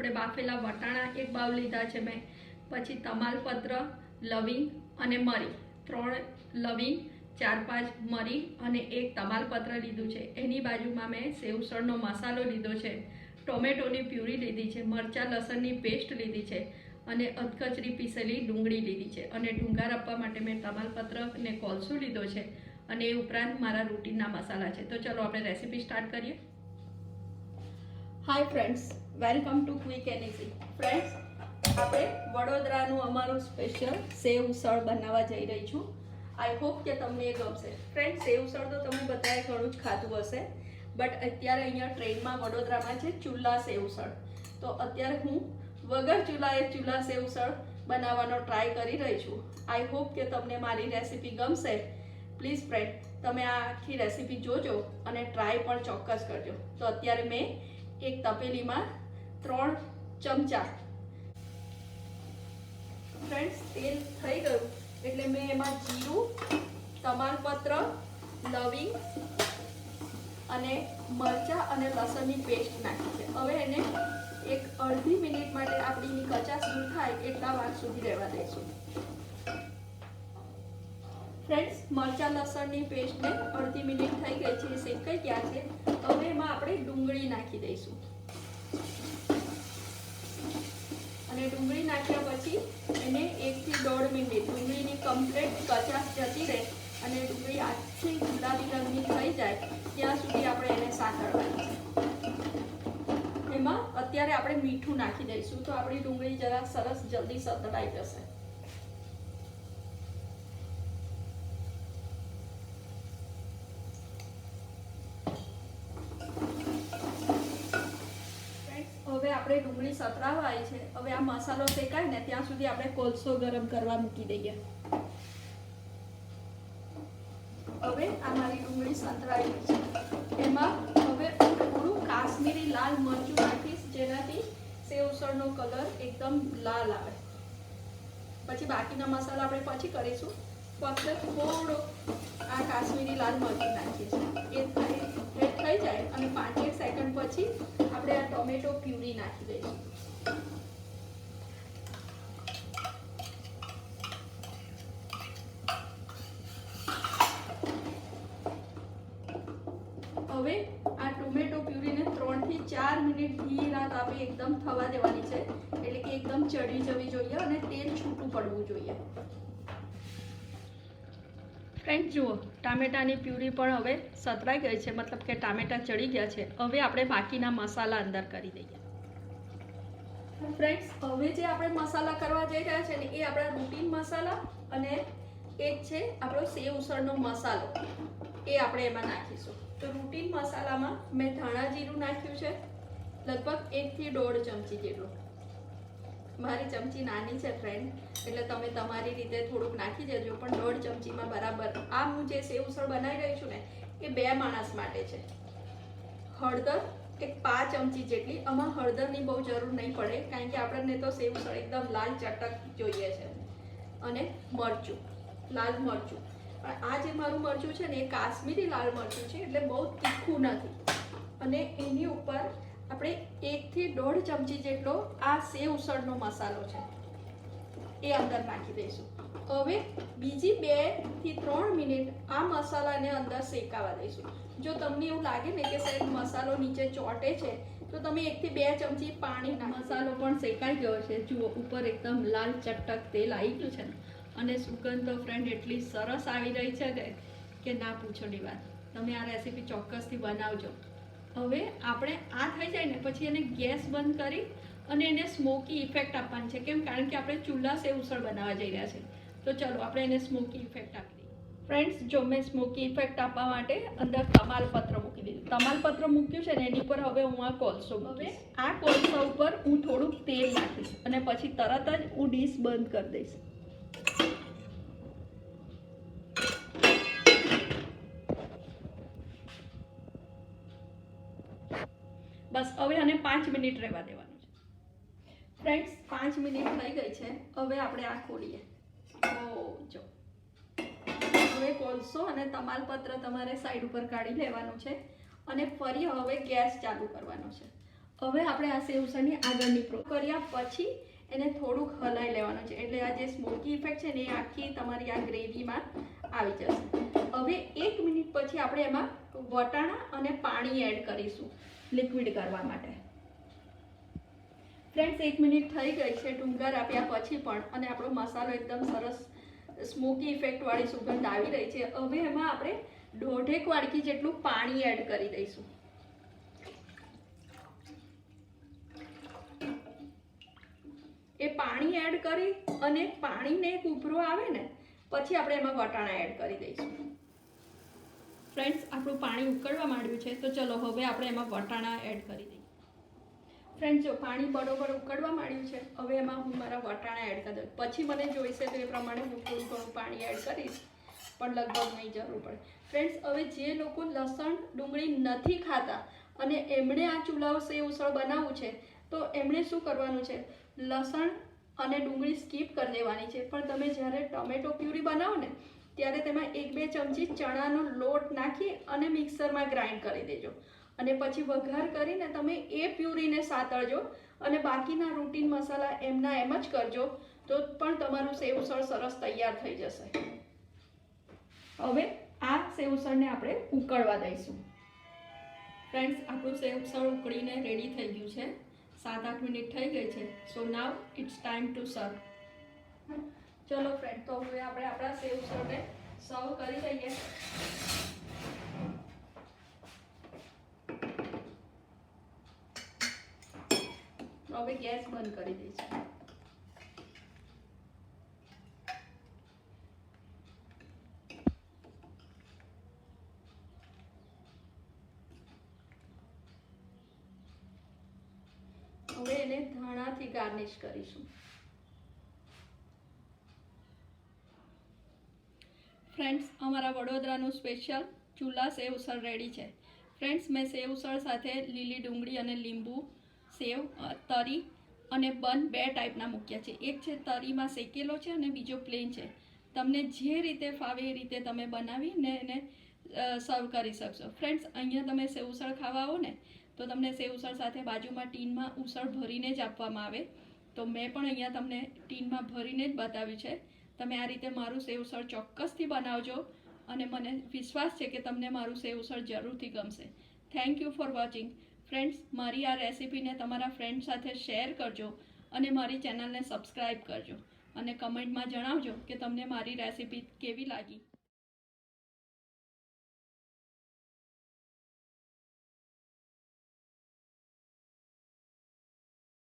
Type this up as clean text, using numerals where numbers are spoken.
આપણે બાફેલા વટાણા 1 બાઉલ લીધા છે મેં, પછી તમાલપત્ર, લવિંગ અને મરી, 3 લવિંગ, 4-5 મરી અને 1 તમાલપત્ર લીધું છે. એની બાજુમાં મેં સેવસળનો મસાલો લીધો છે, ટોમેટોની પ્યુરી લીધી છે, મરચાં લસણની પેસ્ટ લીધી છે અને અધકચરી પીસેલી ડુંગળી લીધી છે અને ડુંગર આપવા માટે મેં તમાલપત્ર અને કોલસો લીધો છે અને એ ઉપરાંત મારા રૂટીનના મસાલા છે. તો ચલો આપણે રેસીપી સ્ટાર્ટ કરીએ. Hi friends, welcome to quick and easy. Friends, આપણે વડોદરાનું અમારું સ્પેશિયલ સેવ ઉસળ બનાવવા જઈ રહી છું. આઈ હોપ કે તમને એ ગમશે. ફ્રેન્ડ્સ, સેવ ઉસળ તો તમે બધાએ ઘણું જ ખાધું હશે, બટ અત્યારે અહીંયા ટ્રેનમાં વડોદરામાં છે ચૂલા સેવ ઉસળ. તો અત્યારે હું વગર ચૂલા સેવ ઉસળ બનાવવાનો ટ્રાય કરી રહી છું. આઈ હોપ કે તમને મારી રેસીપી ગમશે. પ્લીઝ ફ્રેન્ડ, તમે આ આખી રેસીપી જોજો અને ટ્રાય પણ ચોક્કસ કરજો. તો અત્યારે મેં એક તપેલીમાં 3 ચમચા ફ્રેન્ડ્સ તેલ થઈ ગયું એટલે મેં એમાં જીરું, તમાલપત્ર, લવિંગ અને મરચાં અને લસણની પેસ્ટ નાખી છે. હવે એને એક અડધી મિનિટ માટે આપણીની કચાશ દૂર થાય એટલા વાર સુધી રહેવા દઈશું. ફ્રેન્ડ્સ, મરચાં લસણની પેસ્ટને અડધી મિનિટ થઈ ગઈ છે, શેકાઈ ગયા છે. હવે એમાં આપણે ડુંગળી નાખી દઈશું અને ડુંગળી નાખ્યા પછી એને 1 થી 1.5 મિનિટ ડુંગળીની કમ્પ્લીટ કચાશ જતી રહે અને ડુંગળી આખી ગુલાબી રંગની થઈ જાય ત્યાં સુધી આપણે એને સાંતળવાની છે. એમાં અત્યારે આપણે મીઠું નાખી દઈશું તો આપણી ડુંગળી જરા સરસ જલ્દી સતળાઈ જશે. હવે આપણે ડુંગળી સતળાવા આવી છે. હવે આ મસાલો શેકાય ને ત્યાં સુધી આપણે કોલસો ગરમ કરવા મૂકી દઈએ. હવે આ મારી ડુંગળી સંતળાઈ છે. એમાં હવે થોડું કાશ્મીરી લાલ મરચું નાખીશ, જેનાથી સેવ ઉસળનો કલર એકદમ લાલ આવે. પછી બાકીના મસાલા આપણે પછી કરીશું. ફક્ત થોડું આ કાશ્મીરી લાલ મરચું નાખીશું. એ થઈ જાય અને 5-1 સેકન્ડ પછી આપણે આ ટોમેટો પ્યુરી નાખી દઈશું. હવે આ ટોમેટો પ્યુરીને 3 થી 4 મિનિટ ધીરા તાપે એકદમ થવા દેવાની છે, એટલે કે એકદમ ચડી જવી જોઈએ અને તેલ છૂટું પડવું જોઈએ. ફ્રેન્ડ જુઓ, ટામેટાની પ્યુરી પણ હવે સતરાઈ ગઈ છે, મતલબ કે ટામેટા ચડી ગયા છે. હવે આપણે બાકીના મસાલા અંદર કરી દઈએ. ફ્રેન્ડ્સ, હવે જે આપણે મસાલા કરવા જઈ રહ્યા છે ને એ આપણા રૂટીન મસાલા અને એક છે આપણો સેવ ઉસળનો મસાલો, એ આપણે એમાં નાખીશું. તો રૂટીન મસાલામાં મેં ધાણા જીરું નાખ્યું છે, લગભગ 1 થી 1.5 ચમચી જેટલું. મારી ચમચી નાની છે ફ્રેન્ડ, એટલે તમે તમારી રીતે થોડુંક નાખી દેજો, પણ 1.5 ચમચીમાં બરાબર. આ હું જે સેવ ઉસળ બનાવી રહી છું ને એ 2 માણસ માટે છે. હળદર એક 5 ચમચી જેટલી. આમાં હળદરની બહુ જરૂર નહીં પડે, કારણ કે આપણને તો સેવ ઉસળ એકદમ લાલ ચટક જોઈએ છે. અને મરચું, લાલ મરચું. પણ આ જે મારું મરચું છે ને એ કાશ્મીરી લાલ મરચું છે, એટલે બહુ તીખું નથી. અને એની ઉપર આપણે 1 થી 1.5 ચમચી જેટલો આ સેવ ઉસળનો મસાલો છે એ અંદર નાખી દઈશું. હવે બીજી 2 થી 3 મિનિટ આ મસાલાને અંદર શેકાવા દઈશું. જો તમને એવું લાગે ને કે સાહેબ મસાલો નીચે ચોંટે છે તો તમે 1 થી 2 ચમચી પાણી. મસાલો પણ શેકાઈ ગયો છે. જુઓ, ઉપર એકદમ લાલ ચટક તેલ આવી ગયું છે ને, અને સુગંધ તો ફ્રેન્ડ એટલી સરસ આવી રહી છે કે ના પૂછોની વાત. તમે આ રેસીપી ચોક્કસથી બનાવજો. હવે આપણે આ થઈ જાય ને પછી એને ગેસ બંધ કરી અને એને સ્મોકી ઇફેક્ટ આપવાની છે. કેમ? કારણ કે આપણે ચૂલા સેવ ઉસળ બનાવવા જઈ રહ્યા છે. તો ચલો આપણે એને સ્મોકી ઇફેક્ટ આપી દઈએ. ફ્રેન્ડ્સ, જો મેં સ્મોકી ઇફેક્ટ આપવા માટે અંદર તમાલપત્ર મૂકી દીધું. તમાલપત્ર મૂક્યું છે ને એની પર હવે હું આ કોલસો. હવે આ કોલસા ઉપર હું થોડુંક તેલ નાખીશ અને પછી તરત જ હું ડીશ બંધ કરી દઈશ. બસ હવે આને 5 મિનિટ રહેવા દેવાનું છે. ફ્રેન્ડ્સ, 5 મિનિટ થઈ ગઈ છે. હવે આપણે આ ખોલીએ. જો હવે કોલસો અને તમાલપત્ર તમારે સાઈડ ઉપર કાઢી લેવાનું છે અને ફરી હવે ગેસ ચાલુ કરવાનો છે. હવે આપણે આ સેવ ઉસળની આગળની કર્યા પછી એને થોડુંક હલાવી લેવાનું છે, એટલે આ જે સ્મોકી ઇફેક્ટ છે ને એ આખી તમારી આ ગ્રેવીમાં આવી જશે. હવે 1 મિનિટ પછી આપણે એમાં વટાણા અને પાણી એડ કરીશું લિક્વિડ કરવા માટે. ફ્રેન્ડ્સ 1 મિનિટ થઈ ગઈ છે ટૂંકાર આપ્યા પછી પણ, અને આપણો મસાલો એકદમ સરસ સ્મોકી ઇફેક્ટવાળી સુગંધ આવી રહી છે. હવે એમાં આપણે 1.5 વાડકી જેટલું પાણી એડ કરી દઈશું. એ પાણી એડ કરી અને પાણીને એક ઉભરો આવે ને પછી આપણે એમાં વટાણા એડ કરી દઈશું. ફ્રેન્ડ્સ આપણું પાણી ઉકળવા માંડ્યું છે, તો ચલો હવે આપણે એમાં વટાણા એડ કરી દઈએ. ફ્રેન્ડ્સ જો પાણી બરોબર ઉકળવા માંડ્યું છે, હવે એમાં હું મારા વટાણા એડ કરી દઉં. પછી મને જોઈશે તો એ પ્રમાણે હું થોડું ઘણું પાણી એડ કરીશ, પણ લગભગ નહીં જરૂર પડે. ફ્રેન્ડ્સ હવે જે લોકો લસણ ડુંગળી નથી ખાતા અને એમણે આ ચૂલા સેવ ઉસળ બનાવવું છે, તો એમણે શું કરવાનું છે, લસણ અને ડુંગળી સ્કીપ કરી દેવાની છે. પણ તમે જ્યારે ટમેટો પ્યુરી બનાવો ને ત્યારે તેમાં 1-2 ચમચી ચણાનો લોટ નાખી અને મિક્સરમાં ગ્રાઇન્ડ કરી દેજો, અને પછી વઘાર કરીને તમે એ પ્યુરીને સાતળજો અને બાકીના રૂટીન મસાલા એમના એમ જ કરજો, તો પણ તમારું સેવ ઉસળ સરસ તૈયાર થઈ જશે. હવે આ સેવ ઉસળને આપણે ઉકળવા દઈશું. ફ્રેન્ડ્સ આપણું સેવ ઉસળ ઉકળીને રેડી થઈ ગયું છે. 7-8 મિનિટ થઈ ગઈ છે. So now it's time to serve. ચલો ફ્રેન્ડ, તો હવે આપણે આપણા સેવ ઉસળને સર્વ કરી દઈએ. હવે ગેસ બંધ કરી દઈશું. હવે એને ધાણાથી ગાર્નિશ કરીશું. ફ્રેન્ડ્સ અમારા વડોદરાનું સ્પેશિયલ ચૂલા સેવ ઉસળ રેડી છે. ફ્રેન્ડ્સ મેં સેવ ઉસળ સાથે લીલી ડુંગળી અને લીંબુ, સેવ, તરી અને બન 2 ટાઈપના મૂક્યા છે. એક છે તરીમાં શેકેલો છે અને બીજો પ્લેન છે. તમને જે રીતે ફાવે એ રીતે તમે બનાવીને એને સર્વ કરી શકશો. ફ્રેન્ડ્સ અહીંયા તમે સેવ ઉસળ ખાવા આવો ને તો તમને સેવ ઉસળ સાથે બાજુમાં ટીનમાં ઉસળ ભરીને જ આપવામાં આવે. તો મેં પણ અહીંયા તમને ટીનમાં ભરીને જ બતાવ્યું છે. તમે આ રીતે મારું સેવ ઉસળ ચોક્કસથી બનાવજો અને મને વિશ્વાસ છે કે તમને મારું સેવ ઉસળ જરૂરથી ગમશે. Thank you for watching. Friends મારી આ રેસીપીને તમારા ફ્રેન્ડ સાથે શેર કરજો અને મારી ચેનલને સબસ્ક્રાઈબ કરજો અને કમેન્ટમાં જણાવજો કે તમને મારી રેસીપી કેવી લાગી.